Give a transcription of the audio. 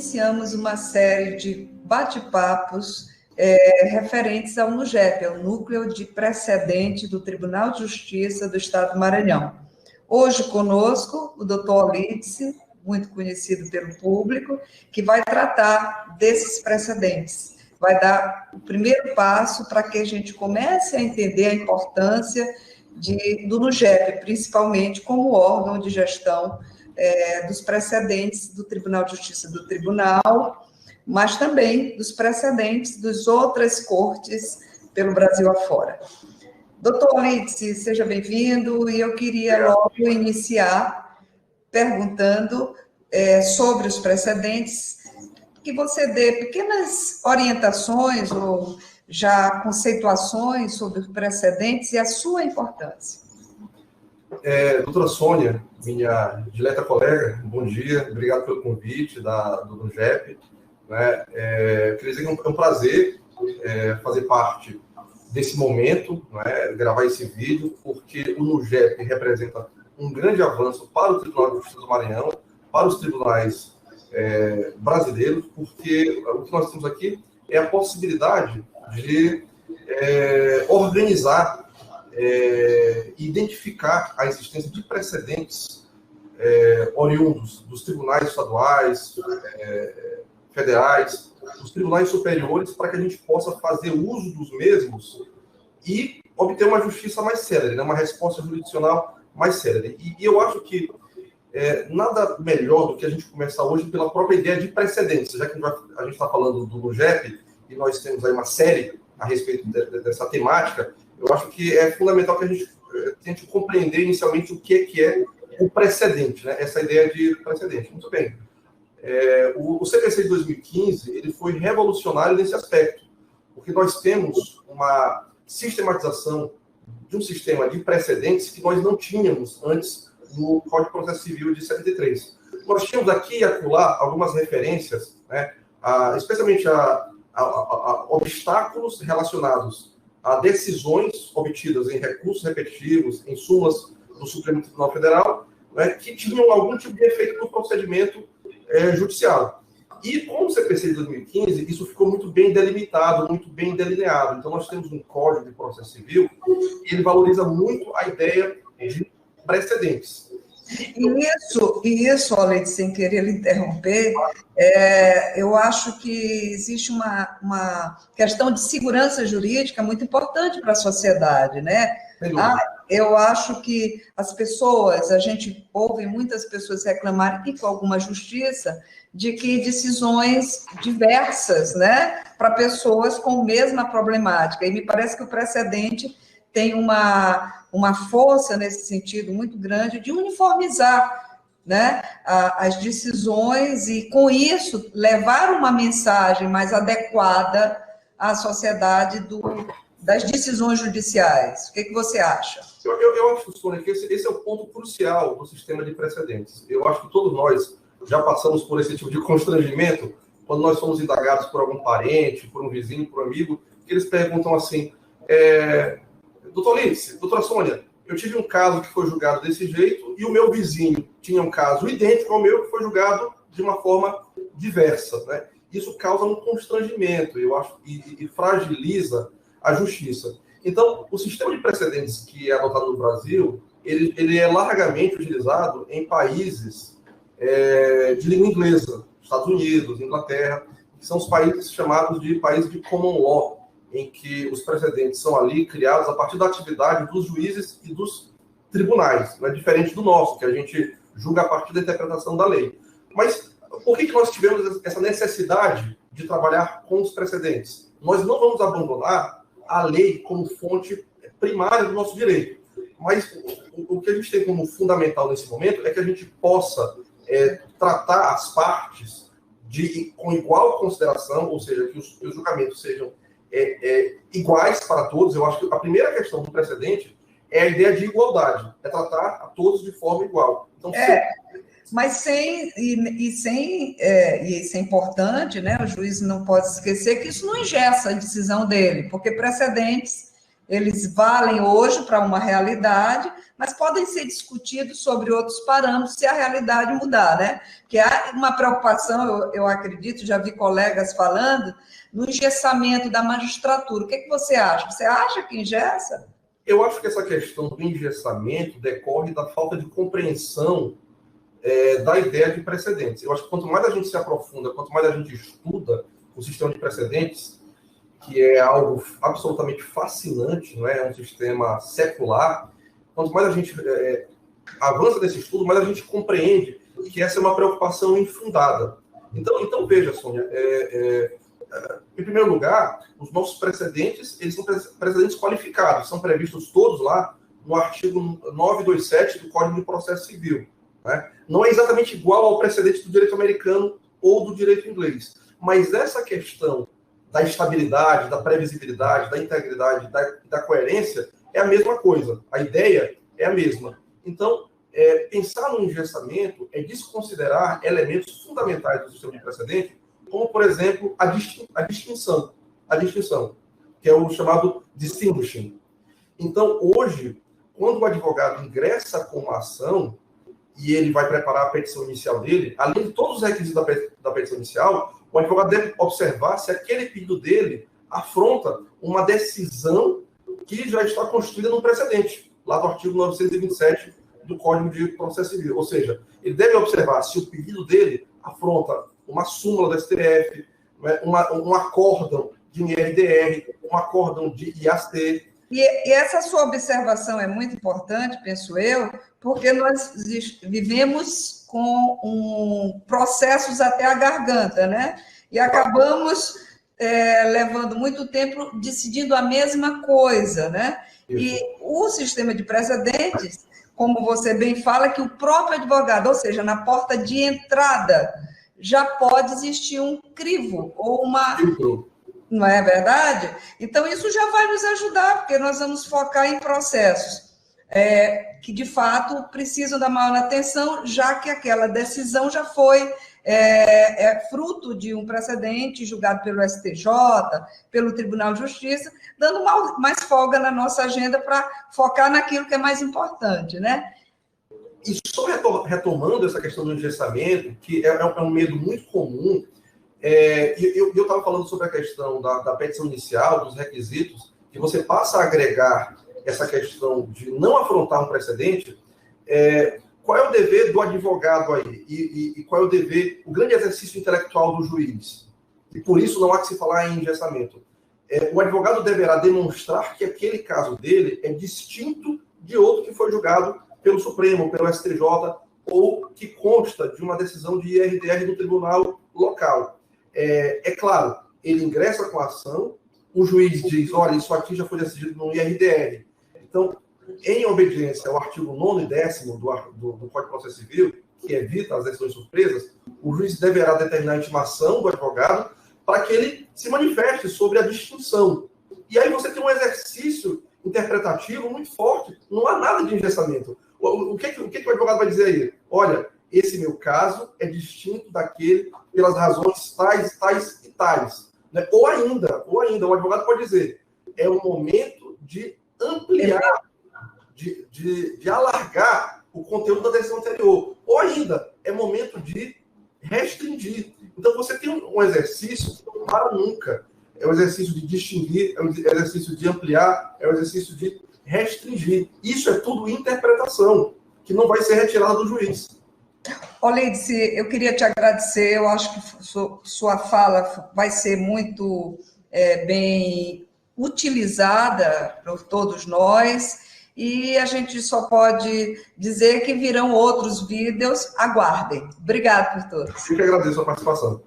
iniciamos uma série de bate-papos referentes ao NUGEP, ao Núcleo de Precedente do Tribunal de Justiça do Estado do Maranhão. Hoje conosco o doutor Olídice, muito conhecido pelo público, que vai tratar desses precedentes, vai dar o primeiro passo para que a gente comece a entender a importância do NUGEP, principalmente como órgão de gestão dos precedentes do Tribunal de Justiça do Tribunal, mas também dos precedentes das outras cortes pelo Brasil afora. Doutor Olídice, seja bem-vindo, e eu queria logo iniciar perguntando sobre os precedentes, que você dê pequenas orientações ou já conceituações sobre os precedentes e a sua importância. Doutora Sônia, minha dileta colega, bom dia, obrigado pelo convite do NUGEP. Queria dizer que é um prazer fazer parte desse momento, gravar esse vídeo, porque o NUGEP representa um grande avanço para o Tribunal de Justiça do Maranhão, para os tribunais brasileiros, porque o que nós temos aqui é a possibilidade de organizar e identificar a existência de precedentes oriundos dos tribunais estaduais, federais, dos tribunais superiores, para que a gente possa fazer uso dos mesmos e obter uma justiça mais célere, uma resposta jurisdicional mais célere. E eu acho que nada melhor do que a gente começar hoje pela própria ideia de precedentes, já que a gente está falando do NUGEP, e nós temos aí uma série a respeito dessa temática. Eu acho que é fundamental que a gente tente compreender inicialmente o que é o precedente, essa ideia de precedente. Muito bem. O CPC de 2015 ele foi revolucionário nesse aspecto, porque nós temos uma sistematização de um sistema de precedentes que nós não tínhamos antes no Código de Processo Civil de 73. Nós tínhamos aqui e acolá algumas referências, especialmente a obstáculos relacionados a decisões obtidas em recursos repetitivos, em súmulas do Supremo Tribunal Federal, que tinham algum tipo de efeito no procedimento judicial. E com o CPC de 2015, isso ficou muito bem delimitado, muito bem delineado. Então, nós temos um Código de Processo Civil e ele valoriza muito a ideia de precedentes. E isso, Olídice, sem querer lhe interromper, eu acho que existe uma questão de segurança jurídica muito importante para a sociedade, eu acho que as pessoas, a gente ouve muitas pessoas reclamarem, e com alguma justiça, de que decisões diversas, para pessoas com a mesma problemática, e me parece que o precedente tem uma força nesse sentido muito grande de uniformizar as decisões e, com isso, levar uma mensagem mais adequada à sociedade das decisões judiciais. O que você acha? Eu acho, Sônia, que esse é o ponto crucial do sistema de precedentes. Eu acho que todos nós já passamos por esse tipo de constrangimento quando nós somos indagados por algum parente, por um vizinho, por um amigo, que eles perguntam assim... Doutor Olídice, doutora Sônia, eu tive um caso que foi julgado desse jeito e o meu vizinho tinha um caso idêntico ao meu que foi julgado de uma forma diversa. Isso causa um constrangimento, eu acho, e fragiliza a justiça. Então, o sistema de precedentes que é adotado no Brasil, ele é largamente utilizado em países de língua inglesa, Estados Unidos, Inglaterra, que são os países chamados de países de common law, em que os precedentes são ali criados a partir da atividade dos juízes e dos tribunais, diferente do nosso, que a gente julga a partir da interpretação da lei. Mas por que nós tivemos essa necessidade de trabalhar com os precedentes? Nós não vamos abandonar a lei como fonte primária do nosso direito, mas o que a gente tem como fundamental nesse momento é que a gente possa tratar as partes com igual consideração, ou seja, que os julgamentos sejam iguais para todos. Eu acho que a primeira questão do precedente é a ideia de igualdade, é tratar a todos de forma igual. Então, mas isso é importante, o juiz não pode esquecer que isso não engessa a decisão dele, porque precedentes Eles valem hoje para uma realidade, mas podem ser discutidos sobre outros parâmetros se a realidade mudar, né? Que há uma preocupação, eu acredito, já vi colegas falando, no engessamento da magistratura. O que você acha? Você acha que engessa? Eu acho que essa questão do engessamento decorre da falta de compreensão da ideia de precedentes. Eu acho que quanto mais a gente se aprofunda, quanto mais a gente estuda o sistema de precedentes, que é algo absolutamente fascinante, não é? É um sistema secular. Quanto mais a gente avança nesse estudo, mais a gente compreende que essa é uma preocupação infundada. Então veja, Sônia, em primeiro lugar, os nossos precedentes, eles são precedentes qualificados, são previstos todos lá no artigo 927 do Código de Processo Civil. Né? Não é exatamente igual ao precedente do direito americano ou do direito inglês, mas essa questão da estabilidade, da previsibilidade, da integridade, da coerência é a mesma coisa. A ideia é a mesma. Então, pensar no engessamento é desconsiderar elementos fundamentais do sistema de precedente, como, por exemplo, a distinção, que é o chamado distinguishing. Então, hoje, quando o advogado ingressa com uma ação e ele vai preparar a petição inicial dele, além de todos os requisitos da petição inicial, o advogado deve observar se aquele pedido dele afronta uma decisão que já está constituída num precedente, lá do artigo 927 do Código de Processo Civil. Ou seja, ele deve observar se o pedido dele afronta uma súmula do STF, um acórdão de IRDR, um acórdão de IAST. E essa sua observação é muito importante, penso eu, porque nós vivemos com processos até a garganta, né? E acabamos levando muito tempo decidindo a mesma coisa, né? Isso. E o sistema de precedentes, como você bem fala, que o próprio advogado, ou seja, na porta de entrada, já pode existir um crivo ou uma... Não é verdade? Então, isso já vai nos ajudar, porque nós vamos focar em processos que, de fato, precisam da maior atenção, já que aquela decisão já foi fruto de um precedente julgado pelo STJ, pelo Tribunal de Justiça, dando mais folga na nossa agenda para focar naquilo que é mais importante, né? E só retomando essa questão do engessamento, que é um medo muito comum, eu estava falando sobre a questão da petição inicial, dos requisitos, que você passa a agregar essa questão de não afrontar um precedente, qual é o dever do advogado aí? E qual é o dever, o grande exercício intelectual do juiz? E por isso não há que se falar em engessamento. O advogado deverá demonstrar que aquele caso dele é distinto de outro que foi julgado pelo Supremo, pelo STJ, ou que consta de uma decisão de IRDR do tribunal local. É claro, ele ingressa com a ação, o juiz diz, olha, isso aqui já foi decidido no IRDR. Então, em obediência ao artigo 9º e 10º do Código de Processo Civil, que evita as decisões surpresas, o juiz deverá determinar a intimação do advogado para que ele se manifeste sobre a distinção. E aí você tem um exercício interpretativo muito forte, não há nada de engessamento. O que o advogado vai dizer aí? Olha, esse meu caso é distinto daquele pelas razões tais, tais e tais. Né? Ou ainda, o advogado pode dizer, é o momento de ampliar, de alargar o conteúdo da decisão anterior. Ou ainda, é momento de restringir. Então, você tem um exercício que não para nunca. É o exercício de distinguir, é o exercício de ampliar, é o exercício de restringir. Isso é tudo interpretação, que não vai ser retirada do juiz. Leidice, eu queria te agradecer, eu acho que sua fala vai ser muito bem utilizada por todos nós, e a gente só pode dizer que virão outros vídeos, aguardem. Obrigada por todos. Eu que agradeço a participação.